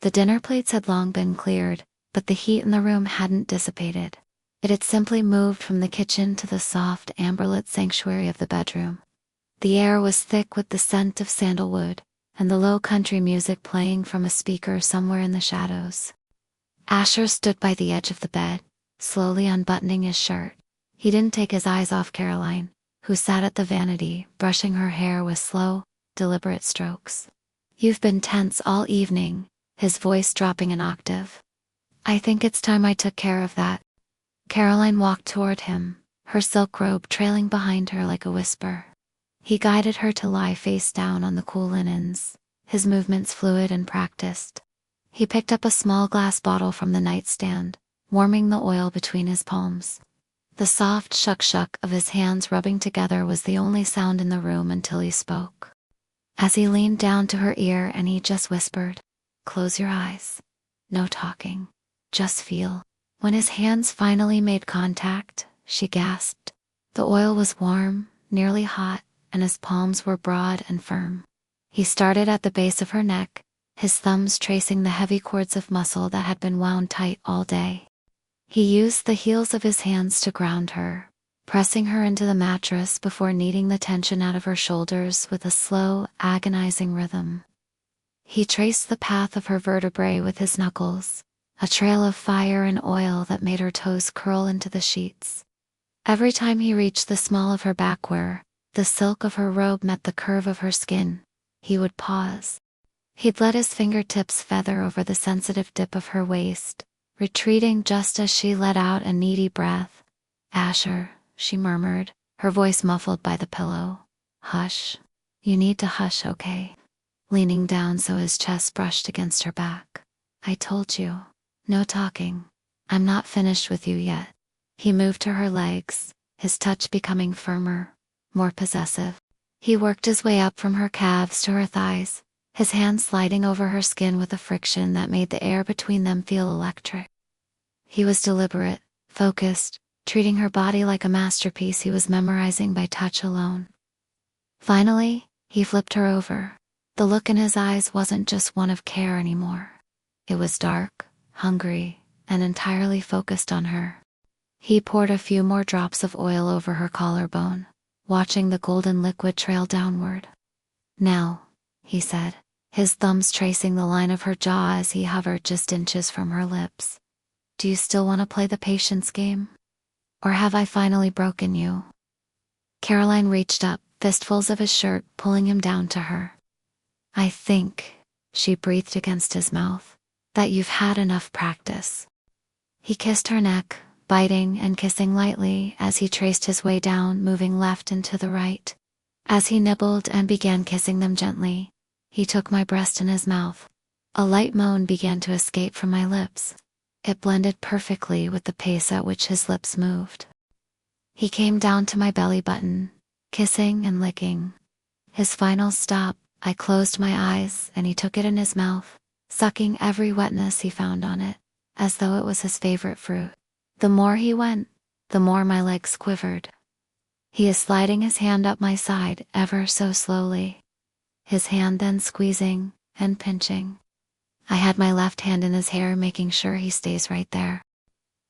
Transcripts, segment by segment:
The dinner plates had long been cleared, but the heat in the room hadn't dissipated. It had simply moved from the kitchen to the soft, amberlit sanctuary of the bedroom. The air was thick with the scent of sandalwood, and the low country music playing from a speaker somewhere in the shadows. Asher stood by the edge of the bed, slowly unbuttoning his shirt. He didn't take his eyes off Caroline, who sat at the vanity, brushing her hair with slow, deliberate strokes. "You've been tense all evening," his voice dropping an octave. "I think it's time I took care of that." Caroline walked toward him, her silk robe trailing behind her like a whisper. He guided her to lie face down on the cool linens, his movements fluid and practiced. He picked up a small glass bottle from the nightstand, warming the oil between his palms. The soft shuck-shuck of his hands rubbing together was the only sound in the room until he spoke. As he leaned down to her ear and he just whispered, "Close your eyes. No talking. Just feel." When his hands finally made contact, she gasped. The oil was warm, nearly hot, and his palms were broad and firm. He started at the base of her neck, his thumbs tracing the heavy cords of muscle that had been wound tight all day. He used the heels of his hands to ground her, pressing her into the mattress before kneading the tension out of her shoulders with a slow, agonizing rhythm. He traced the path of her vertebrae with his knuckles, a trail of fire and oil that made her toes curl into the sheets. Every time he reached the small of her back where the silk of her robe met the curve of her skin, he would pause. He'd let his fingertips feather over the sensitive dip of her waist, retreating just as she let out a needy breath. "Asher," she murmured, her voice muffled by the pillow. "Hush. You need to hush, okay?" Leaning down so his chest brushed against her back. "I told you. No talking. I'm not finished with you yet." He moved to her legs, his touch becoming firmer, more possessive. He worked his way up from her calves to her thighs, his hands sliding over her skin with a friction that made the air between them feel electric. He was deliberate, focused, treating her body like a masterpiece he was memorizing by touch alone. Finally, he flipped her over. The look in his eyes wasn't just one of care anymore. It was dark, hungry, and entirely focused on her. He poured a few more drops of oil over her collarbone, watching the golden liquid trail downward. "Now," he said, his thumbs tracing the line of her jaw as he hovered just inches from her lips. "Do you still want to play the patience game? Or have I finally broken you?" Caroline reached up, fistfuls of his shirt pulling him down to her. "I think," she breathed against his mouth, "that you've had enough practice." He kissed her neck, biting and kissing lightly as he traced his way down, moving left and to the right. As he nibbled and began kissing them gently, he took my breast in his mouth. A light moan began to escape from my lips. It blended perfectly with the pace at which his lips moved. He came down to my belly button, kissing and licking. His final stop, I closed my eyes and he took it in his mouth, sucking every wetness he found on it, as though it was his favorite fruit. The more he went, the more my legs quivered. He is sliding his hand up my side ever so slowly, his hand then squeezing and pinching. I had my left hand in his hair, making sure he stays right there.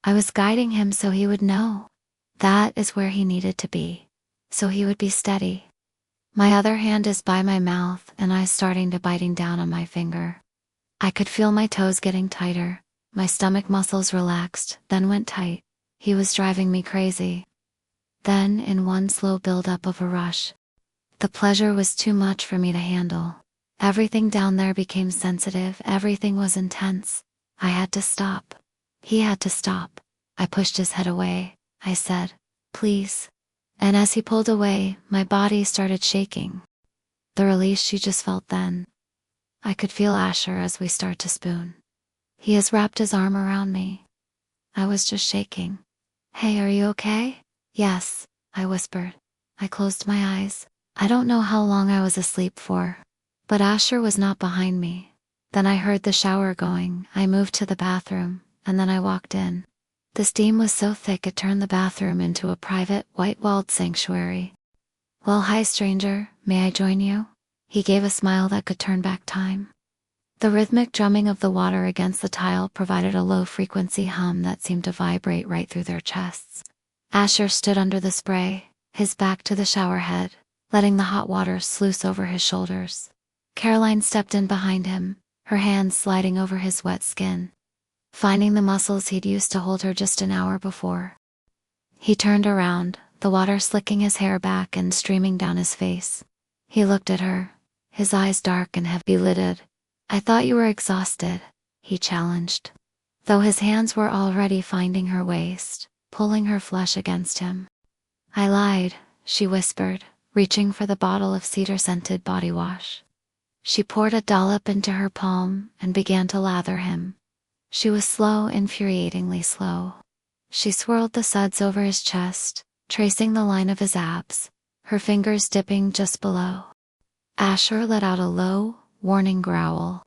I was guiding him so he would know. That is where he needed to be, so he would be steady. My other hand is by my mouth and I starting to biting down on my finger. I could feel my toes getting tighter, my stomach muscles relaxed, then went tight. He was driving me crazy. Then, in one slow build-up of a rush, the pleasure was too much for me to handle. Everything down there became sensitive, everything was intense. I had to stop. He had to stop. I pushed his head away. I said, "Please." And as he pulled away, my body started shaking. The release she just felt then. I could feel Asher as we start to spoon. He has wrapped his arm around me. I was just shaking. "Hey, are you okay?" "Yes," I whispered. I closed my eyes. I don't know how long I was asleep for, but Asher was not behind me. Then I heard the shower going. I moved to the bathroom, and then I walked in. The steam was so thick it turned the bathroom into a private, white-walled sanctuary. "Well, hi stranger, may I join you?" He gave a smile that could turn back time. The rhythmic drumming of the water against the tile provided a low-frequency hum that seemed to vibrate right through their chests. Asher stood under the spray, his back to the shower head, letting the hot water sluice over his shoulders. Caroline stepped in behind him, her hands sliding over his wet skin, finding the muscles he'd used to hold her just an hour before. He turned around, the water slicking his hair back and streaming down his face. He looked at her, his eyes dark and heavy-lidded. "I thought you were exhausted," he challenged, though his hands were already finding her waist, pulling her flesh against him. "I lied," she whispered, reaching for the bottle of cedar-scented body wash. She poured a dollop into her palm and began to lather him. She was slow, infuriatingly slow. She swirled the suds over his chest, tracing the line of his abs, her fingers dipping just below. Asher let out a low, warning growl.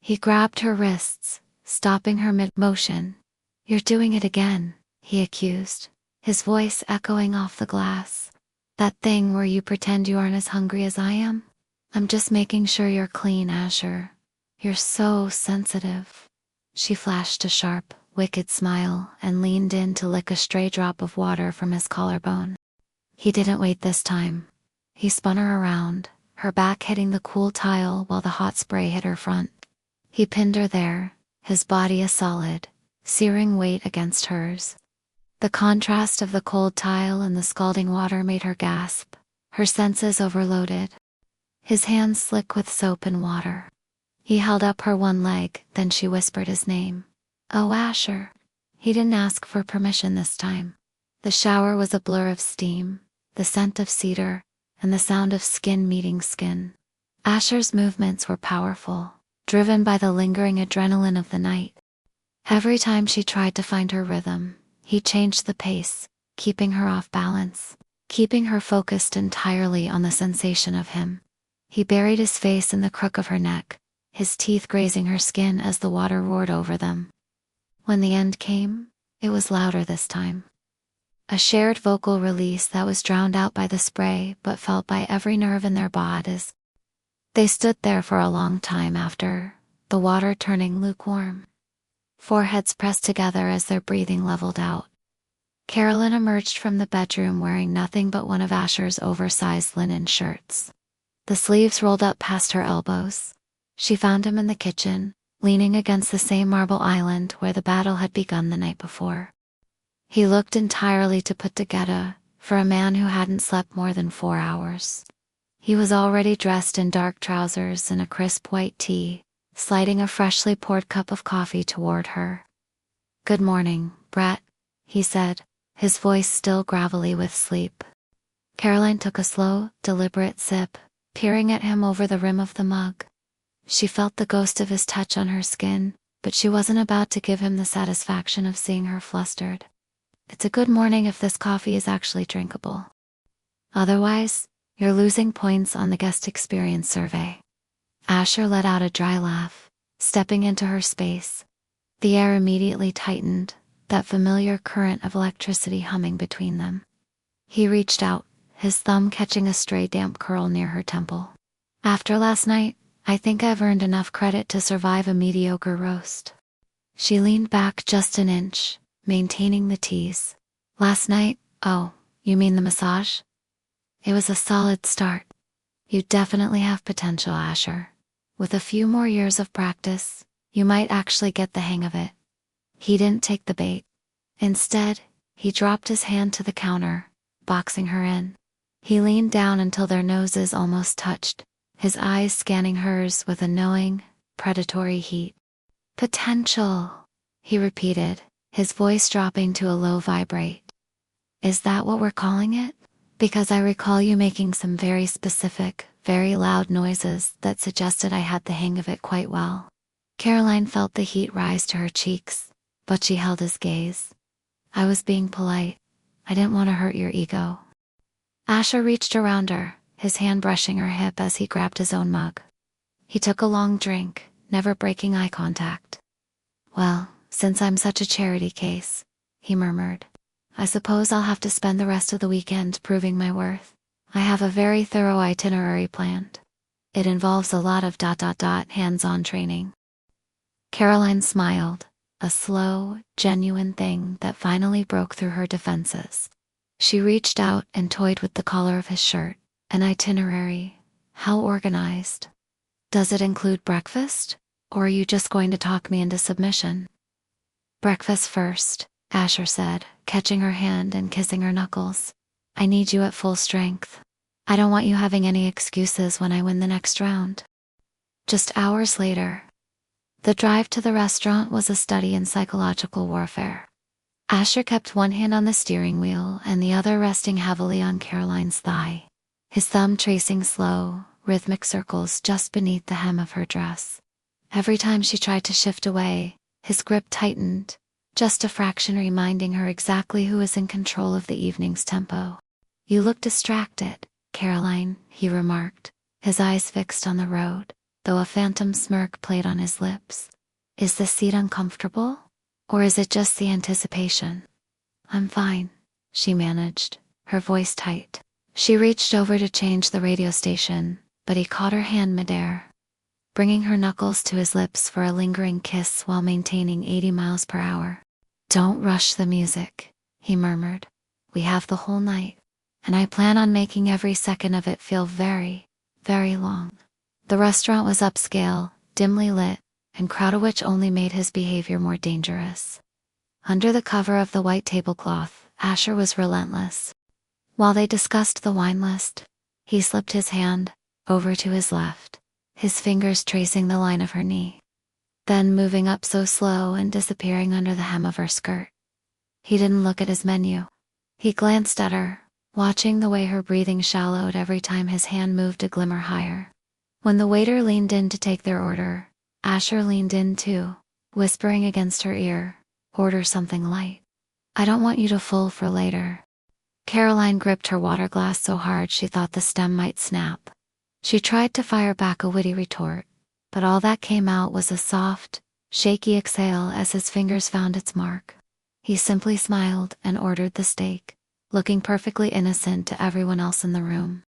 He grabbed her wrists, stopping her mid-motion. "You're doing it again," he accused, his voice echoing off the glass. "That thing where you pretend you aren't as hungry as I am? I'm just making sure you're clean, Asher. You're so sensitive." She flashed a sharp, wicked smile and leaned in to lick a stray drop of water from his collarbone. He didn't wait this time. He spun her around, her back hitting the cool tile while the hot spray hit her front. He pinned her there, his body a solid, searing weight against hers. The contrast of the cold tile and the scalding water made her gasp, her senses overloaded. His hands slick with soap and water. He held up her one leg, then she whispered his name. "Oh, Asher." He didn't ask for permission this time. The shower was a blur of steam, the scent of cedar, and the sound of skin meeting skin. Asher's movements were powerful, driven by the lingering adrenaline of the night. Every time she tried to find her rhythm, he changed the pace, keeping her off balance, keeping her focused entirely on the sensation of him. He buried his face in the crook of her neck, his teeth grazing her skin as the water roared over them. When the end came, it was louder this time. A shared vocal release that was drowned out by the spray but felt by every nerve in their bodies. They stood there for a long time after, the water turning lukewarm. Foreheads pressed together as their breathing leveled out. Carolyn emerged from the bedroom wearing nothing but one of Asher's oversized linen shirts. The sleeves rolled up past her elbows. She found him in the kitchen, leaning against the same marble island where the battle had begun the night before. He looked entirely to put together, for a man who hadn't slept more than 4 hours. He was already dressed in dark trousers and a crisp white tee, sliding a freshly poured cup of coffee toward her. "Good morning, Brett," he said, his voice still gravelly with sleep. Caroline took a slow, deliberate sip, peering at him over the rim of the mug. She felt the ghost of his touch on her skin, but she wasn't about to give him the satisfaction of seeing her flustered. "It's a good morning if this coffee is actually drinkable. Otherwise, you're losing points on the guest experience survey." Asher let out a dry laugh, stepping into her space. The air immediately tightened, that familiar current of electricity humming between them. He reached out, his thumb catching a stray damp curl near her temple. "After last night, I think I've earned enough credit to survive a mediocre roast." She leaned back just an inch, maintaining the tease. "Last night? Oh, you mean the massage? It was a solid start. You definitely have potential, Asher. With a few more years of practice, you might actually get the hang of it." He didn't take the bait. Instead, he dropped his hand to the counter, boxing her in. He leaned down until their noses almost touched, his eyes scanning hers with a knowing, predatory heat. "Potential," he repeated, his voice dropping to a low vibrate. "Is that what we're calling it? Because I recall you making some very specific, very loud noises that suggested I had the hang of it quite well." Caroline felt the heat rise to her cheeks, but she held his gaze. "I was being polite. I didn't want to hurt your ego." Asher reached around her, his hand brushing her hip as he grabbed his own mug. He took a long drink, never breaking eye contact. "Well, since I'm such a charity case," he murmured, "I suppose I'll have to spend the rest of the weekend proving my worth. I have a very thorough itinerary planned." It involves a lot of hands-on training. Caroline smiled, a slow, genuine thing that finally broke through her defenses. She reached out and toyed with the collar of his shirt. An itinerary. How organized? Does it include breakfast? Or are you just going to talk me into submission? Breakfast first, Asher said, catching her hand and kissing her knuckles. I need you at full strength. I don't want you having any excuses when I win the next round. Just hours later, the drive to the restaurant was a study in psychological warfare. Asher kept one hand on the steering wheel and the other resting heavily on Caroline's thigh, his thumb tracing slow, rhythmic circles just beneath the hem of her dress. Every time she tried to shift away, his grip tightened, just a fraction reminding her exactly who was in control of the evening's tempo. You look distracted, Caroline, he remarked, his eyes fixed on the road, though a phantom smirk played on his lips. Is the seat uncomfortable? Or is it just the anticipation? I'm fine, she managed, her voice tight. She reached over to change the radio station, but he caught her hand midair, bringing her knuckles to his lips for a lingering kiss while maintaining 80 miles per hour. Don't rush the music, he murmured. We have the whole night, and I plan on making every second of it feel very, very long. The restaurant was upscale, dimly lit, and crowded, which only made his behavior more dangerous. Under the cover of the white tablecloth, Asher was relentless. While they discussed the wine list, he slipped his hand over to his left, his fingers tracing the line of her knee, then moving up so slow and disappearing under the hem of her skirt. He didn't look at his menu. He glanced at her, watching the way her breathing shallowed every time his hand moved a glimmer higher. When the waiter leaned in to take their order, Asher leaned in too, whispering against her ear, order something light. I don't want you to full for later. Caroline gripped her water glass so hard she thought the stem might snap. She tried to fire back a witty retort, but all that came out was a soft, shaky exhale as his fingers found its mark. He simply smiled and ordered the steak, looking perfectly innocent to everyone else in the room.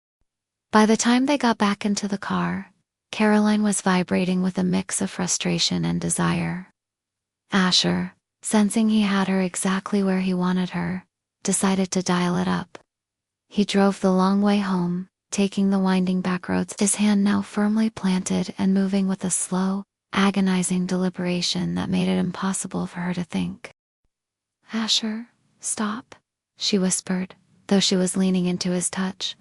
By the time they got back into the car, Caroline was vibrating with a mix of frustration and desire. Asher, sensing he had her exactly where he wanted her, decided to dial it up. He drove the long way home, taking the winding back roads, his hand now firmly planted and moving with a slow, agonizing deliberation that made it impossible for her to think. Asher, stop, she whispered, though she was leaning into his touch.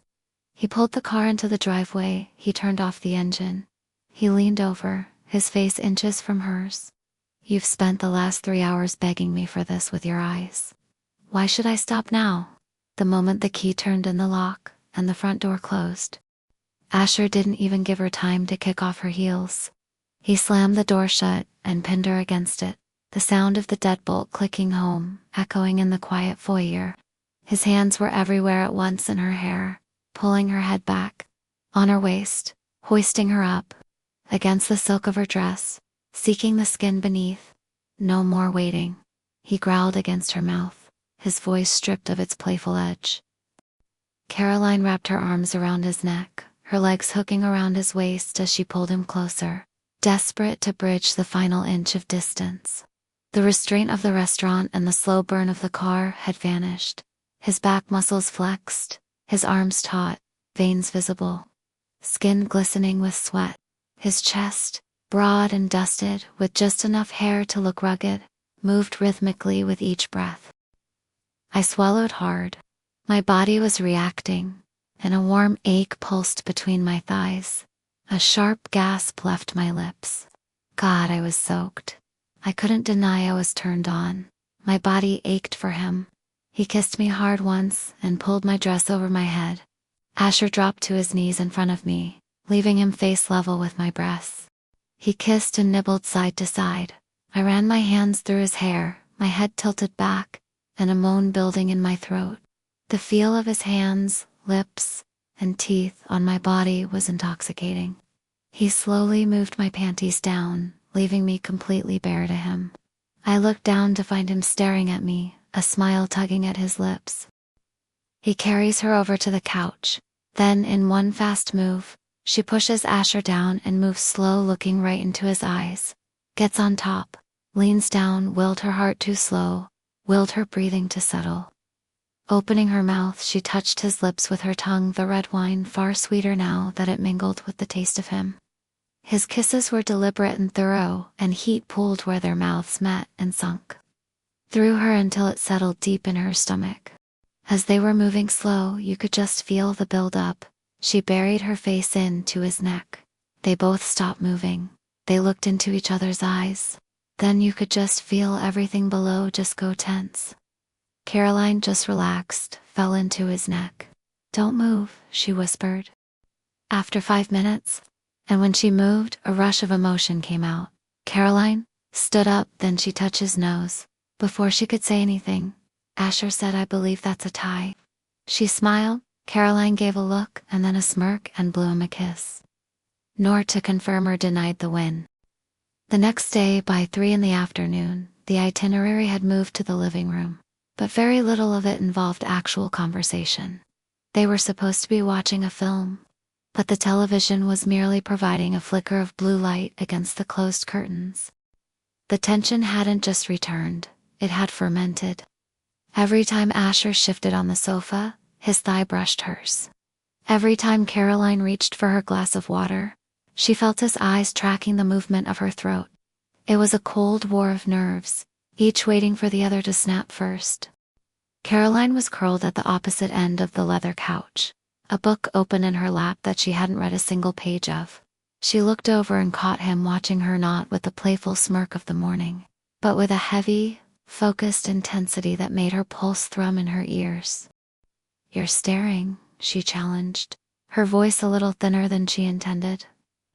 He pulled the car into the driveway, he turned off the engine. He leaned over, his face inches from hers. You've spent the last 3 hours begging me for this with your eyes. Why should I stop now? The moment the key turned in the lock, and the front door closed, Asher didn't even give her time to kick off her heels. He slammed the door shut and pinned her against it, the sound of the deadbolt clicking home, echoing in the quiet foyer. His hands were everywhere at once in her hair, pulling her head back, on her waist, hoisting her up, against the silk of her dress, seeking the skin beneath. No more waiting, he growled against her mouth, his voice stripped of its playful edge. Caroline wrapped her arms around his neck, her legs hooking around his waist as she pulled him closer, desperate to bridge the final inch of distance. The restraint of the restaurant and the slow burn of the car had vanished. His back muscles flexed, his arms taut, veins visible, skin glistening with sweat. His chest, broad and dusted with just enough hair to look rugged, moved rhythmically with each breath. I swallowed hard. My body was reacting, and a warm ache pulsed between my thighs. A sharp gasp left my lips. God, I was soaked. I couldn't deny I was turned on. My body ached for him. He kissed me hard once and pulled my dress over my head. Asher dropped to his knees in front of me, leaving him face level with my breasts. He kissed and nibbled side to side. I ran my hands through his hair, my head tilted back, and a moan building in my throat. The feel of his hands, lips, and teeth on my body was intoxicating. He slowly moved my panties down, leaving me completely bare to him. I looked down to find him staring at me, a smile tugging at his lips. He carries her over to the couch, then in one fast move, She pushes Asher down and moves slow, looking right into his eyes. Gets on top, leans down, willed her heart too slow, willed her breathing to settle. Opening her mouth, she touched his lips with her tongue, the red wine far sweeter now that it mingled with the taste of him. His kisses were deliberate and thorough, and heat pooled where their mouths met and sunk through her until it settled deep in her stomach. As they were moving slow, you could just feel the build-up. She buried her face into his neck. They both stopped moving. They looked into each other's eyes. Then you could just feel everything below just go tense. Caroline just relaxed, fell into his neck. "Don't move," she whispered. After 5 minutes, and when she moved, a rush of emotion came out. Caroline stood up, then she touched his nose. Before she could say anything, Asher said, "I believe that's a tie." She smiled, Caroline gave a look and then a smirk and blew him a kiss. Nor to confirm or denied the win. The next day, by 3 in the afternoon, the itinerary had moved to the living room, but very little of it involved actual conversation. They were supposed to be watching a film, but the television was merely providing a flicker of blue light against the closed curtains. The tension hadn't just returned, it had fermented. Every time Asher shifted on the sofa, his thigh brushed hers. Every time Caroline reached for her glass of water, she felt his eyes tracking the movement of her throat. It was a cold war of nerves, each waiting for the other to snap first. Caroline was curled at the opposite end of the leather couch, a book open in her lap that she hadn't read a single page of. She looked over and caught him watching her, not with the playful smirk of the morning, but with a heavy, focused intensity that made her pulse thrum in her ears. "You're staring," she challenged, her voice a little thinner than she intended.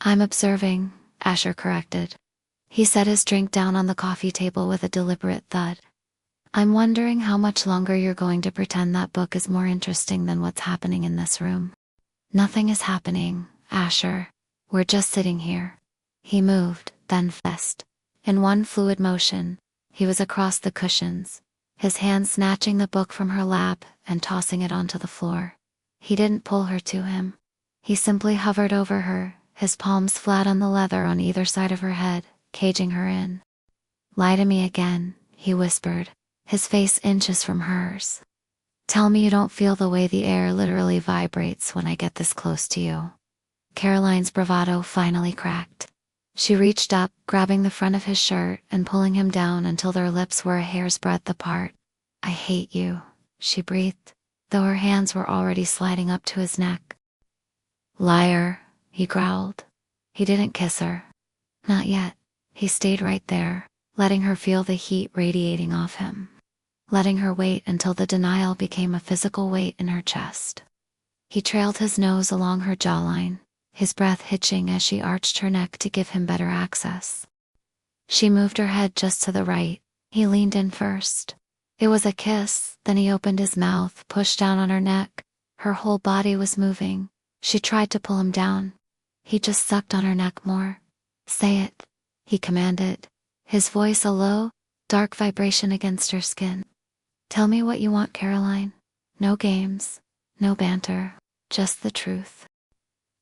"I'm observing," Asher corrected. He set his drink down on the coffee table with a deliberate thud. "I'm wondering how much longer you're going to pretend that book is more interesting than what's happening in this room." "Nothing is happening, Asher. We're just sitting here." He moved, then fessed. In one fluid motion, he was across the cushions, his hand snatching the book from her lap and tossing it onto the floor. He didn't pull her to him. He simply hovered over her, his palms flat on the leather on either side of her head, caging her in. "Lie to me again," he whispered, his face inches from hers. "Tell me you don't feel the way the air literally vibrates when I get this close to you." Caroline's bravado finally cracked. She reached up, grabbing the front of his shirt and pulling him down until their lips were a hair's breadth apart. "I hate you," she breathed, though her hands were already sliding up to his neck. "Liar," he growled. He didn't kiss her. Not yet. He stayed right there, letting her feel the heat radiating off him. Letting her wait until the denial became a physical weight in her chest. He trailed his nose along her jawline, his breath hitching as she arched her neck to give him better access. She moved her head just to the right. He leaned in first. It was a kiss, then he opened his mouth, pushed down on her neck. Her whole body was moving. She tried to pull him down. He just sucked on her neck more. "Say it," he commanded, his voice a low, dark vibration against her skin. "Tell me what you want, Caroline. No games, no banter, just the truth."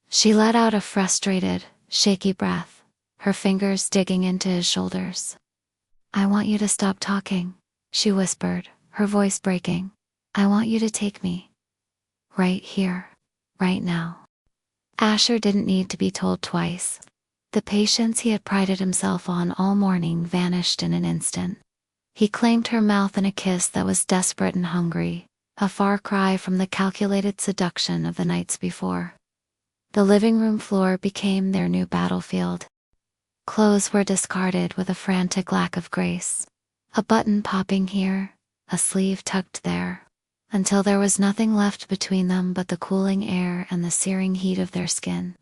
She let out a frustrated, shaky breath, her fingers digging into his shoulders. "I want you to stop talking," she whispered, her voice breaking. "I want you to take me. Right here, right now." Asher didn't need to be told twice. The patience he had prided himself on all morning vanished in an instant. He claimed her mouth in a kiss that was desperate and hungry, a far cry from the calculated seduction of the nights before. The living room floor became their new battlefield. Clothes were discarded with a frantic lack of grace. A button popping here, a sleeve tucked there, until there was nothing left between them but the cooling air and the searing heat of their skin.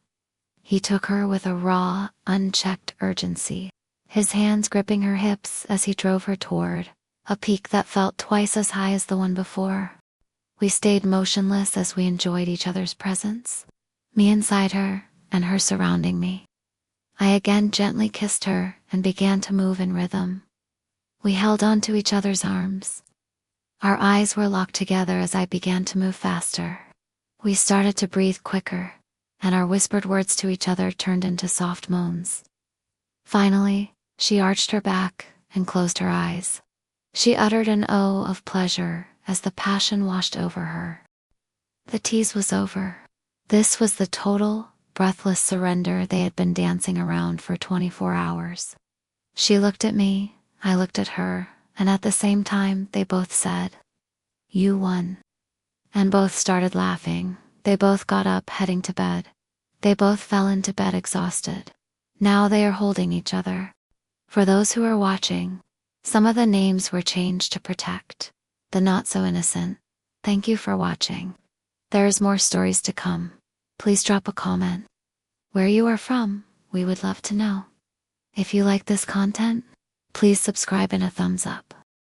He took her with a raw, unchecked urgency, his hands gripping her hips as he drove her toward a peak that felt twice as high as the one before. We stayed motionless as we enjoyed each other's presence, me inside her and her surrounding me. I again gently kissed her and began to move in rhythm. We held on to each other's arms. Our eyes were locked together as I began to move faster. We started to breathe quicker, and our whispered words to each other turned into soft moans. Finally, she arched her back and closed her eyes. She uttered an "oh" of pleasure as the passion washed over her. The tease was over. This was the total, breathless surrender they had been dancing around for 24 hours. She looked at me, I looked at her, and at the same time they both said, "You won." And both started laughing. They both got up, heading to bed. They both fell into bed exhausted. Now they are holding each other. For those who are watching, some of the names were changed to protect the not so innocent. Thank you for watching. There is more stories to come. Please drop a comment. Where you are from, we would love to know. If you like this content, please subscribe and a thumbs up.